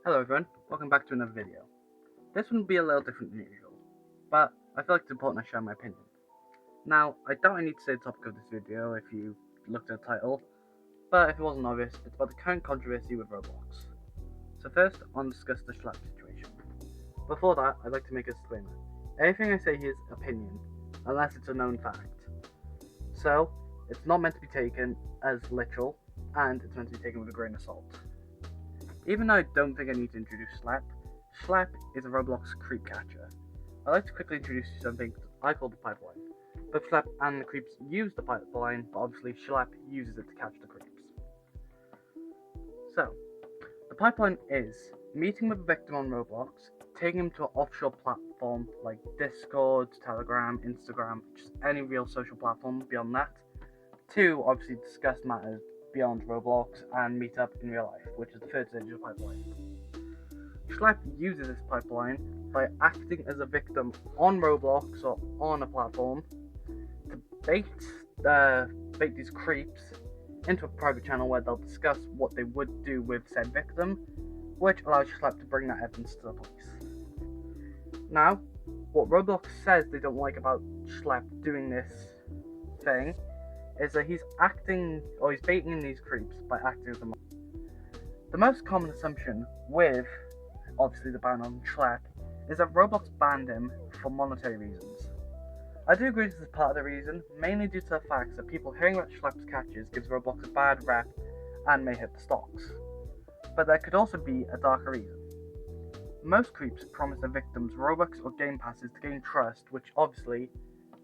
Hello everyone, welcome back to another video. This one will be a little different than usual, but I feel like it's important I share my opinion. Now, I doubt I need to say the topic of this video if you looked at the title, but if it wasn't obvious, it's about the current controversy with Roblox. So first, I'll discuss the Schlapp situation. Before that, I'd like to make a disclaimer. Everything I say here is opinion, unless it's a known fact. So, it's not meant to be taken as literal, and it's meant to be taken with a grain of salt. Even though I don't think I need to introduce Schlapp, Schlapp is a Roblox creep catcher. I'd like to quickly introduce you to something I call the pipeline. Both Schlapp and the creeps use the pipeline, but obviously Schlapp uses it to catch the creeps. So, the pipeline is meeting with a victim on Roblox, taking him to an offshore platform like Discord, Telegram, Instagram, just any real social platform beyond that, to obviously discuss matters beyond Roblox and meet up in real life, which is the third stage of the pipeline. Schlapp uses this pipeline by acting as a victim on Roblox or on a platform to bait these creeps into a private channel where they'll discuss what they would do with said victim, which allows Schlapp to bring that evidence to the police. Now, what Roblox says they don't like about Schlapp doing this thing is that he's baiting in these creeps by acting as a monster. The most common assumption with, obviously, the ban on Schlapp is that Roblox banned him for monetary reasons. I do agree this is part of the reason, mainly due to the fact that people hearing about Schlapp's catches gives Roblox a bad rep and may hit the stocks. But there could also be a darker reason. Most creeps promise their victims Robux or game passes to gain trust, which obviously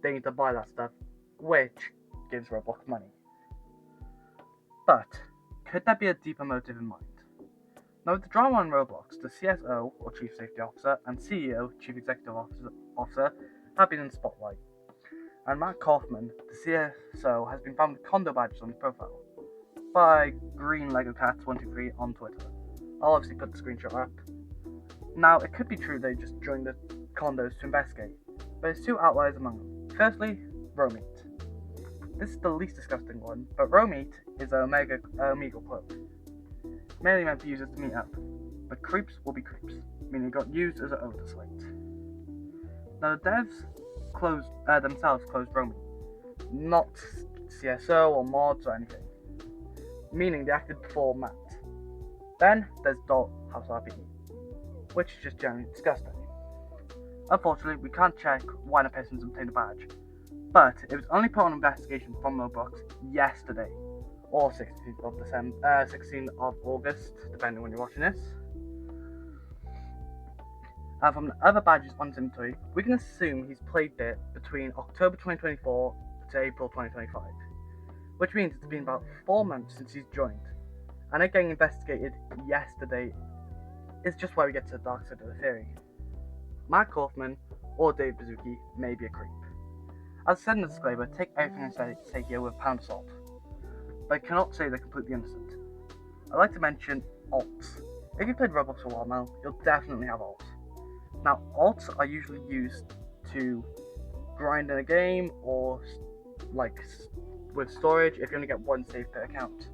they need to buy that stuff, which gives Roblox money. But could there be a deeper motive in mind? Now, with the drama on Roblox, the CSO, or Chief Safety Officer, and CEO, Chief Executive Officer, have been in the spotlight. And Matt Kaufman, the CSO, has been found with condo badges on his profile by Green Lego Cats 123 on Twitter. I'll obviously put the screenshot up. Now, it could be true they just joined the condos to investigate, but there's two outliers among them. Firstly, Romeat. This is the least disgusting one, but Romeat is an Omegle cloak, mainly meant for users to meet up, but creeps will be creeps, meaning it got used as an odor slate. Now the devs themselves closed Romeat, not CSO or mods or anything, meaning they acted before Matt. Then there's Dollhouse RPG, which is just generally disgusting. Unfortunately, we can't check when a person's obtained a badge, but it was only put on investigation from Roblox yesterday, or 16th of August, depending when you're watching this. And from the other badges on his inventory, we can assume he's played it between October 2024 to April 2025, which means it's been about 4 months since he's joined, and it getting investigated yesterday is just where we get to the dark side of the theory. Matt Kaufman or Dave Bazuki may be a creep. As I said in the disclaimer, take everything I say here with a pound of salt, but I cannot say they're completely innocent. I'd like to mention alts. If you've played Roblox for a while now, you'll definitely have alts. Now, alts are usually used to grind in a game or with storage if you only get one save per account,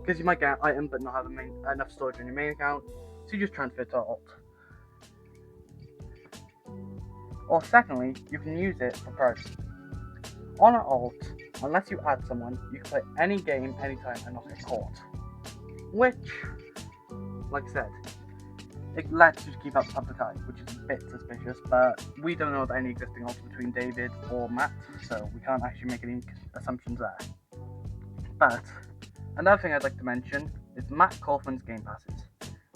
because you might get an item but not have enough storage on your main account, so you just transfer it to alt. Or secondly, you can use it for privacy. On an alt, unless you add someone, you can play any game, anytime, and not get caught. Which, like I said, it lets you keep out the public eye, which is a bit suspicious, but we don't know of any existing alts between David or Matt, so we can't actually make any assumptions there. But, another thing I'd like to mention is Matt Kaufman's game passes.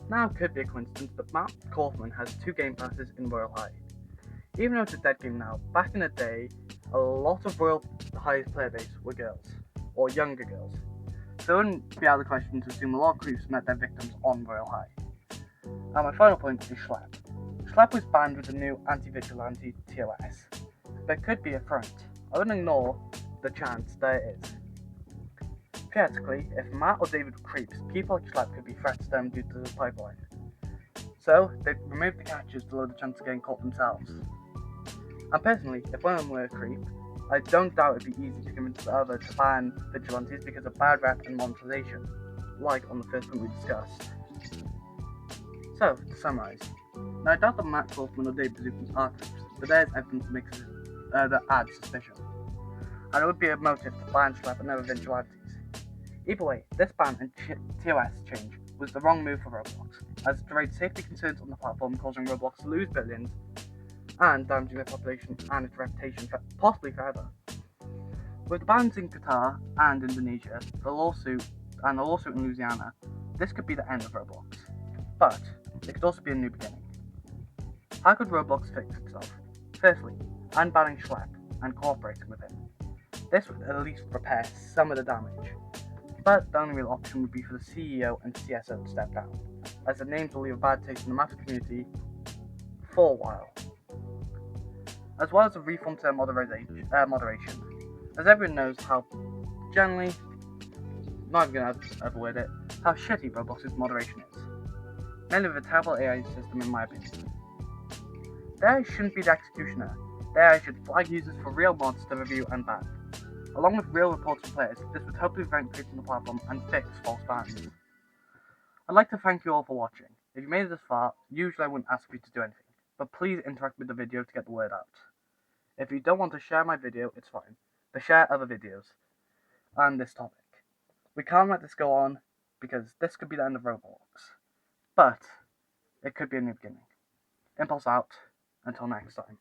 Now, it could be a coincidence, but Matt Kaufman has 2 game passes in Royal High. Even though it's a dead game now, back in the day, a lot of Royal High's player base were girls, or younger girls. So it wouldn't be out of the question to assume a lot of creeps met their victims on Royal High. And my final point is Schlapp. Schlapp was banned with the new anti-vigilante TOS, but it could be a front. I wouldn't ignore the chance that it is. Theoretically, if Matt or David were creeps, people like Schlapp could be threats to them due to the pipeline. So, they've removed the catches to lower the chance of getting caught themselves. And personally, if one of them were a creep, I don't doubt it'd be easy to convince the other to ban vigilantes because of bad rep and monetization, like on the first point we discussed. So, to summarise, now I doubt that Matt Kaufman or Dave Bazookas are thieves, but there is evidence that adds suspicion. And it would be a motive to ban Schlep and their eventualities. Either way, this ban and TOS change was the wrong move for Roblox, as it raised safety concerns on the platform, causing Roblox to lose billions and damaging their population and its reputation possibly forever. With the bans in Qatar and Indonesia, the lawsuit in Louisiana, this could be the end of Roblox. But it could also be a new beginning. How could Roblox fix itself? Firstly, unbanning Schlep and cooperating with him. This would at least repair some of the damage. But the only real option would be for the CEO and CSO to step down, as the names will leave a bad taste in the massive community for a while. As well as a reform to moderation, as everyone knows how generally, not even going to avoid it, how shitty Roblox's moderation is. Mainly with a terrible AI system in my opinion. The AI shouldn't be the executioner. The AI should flag users for real mods to review and ban. Along with real reports from players, this would hopefully prevent creeping the platform and fix false bans. I'd like to thank you all for watching. If you made it this far, usually I wouldn't ask you to do anything, but please interact with the video to get the word out. If you don't want to share my video, it's fine, but share other videos on this topic. We can't let this go on, because this could be the end of Roblox, but it could be a new beginning. Impulse out, until next time.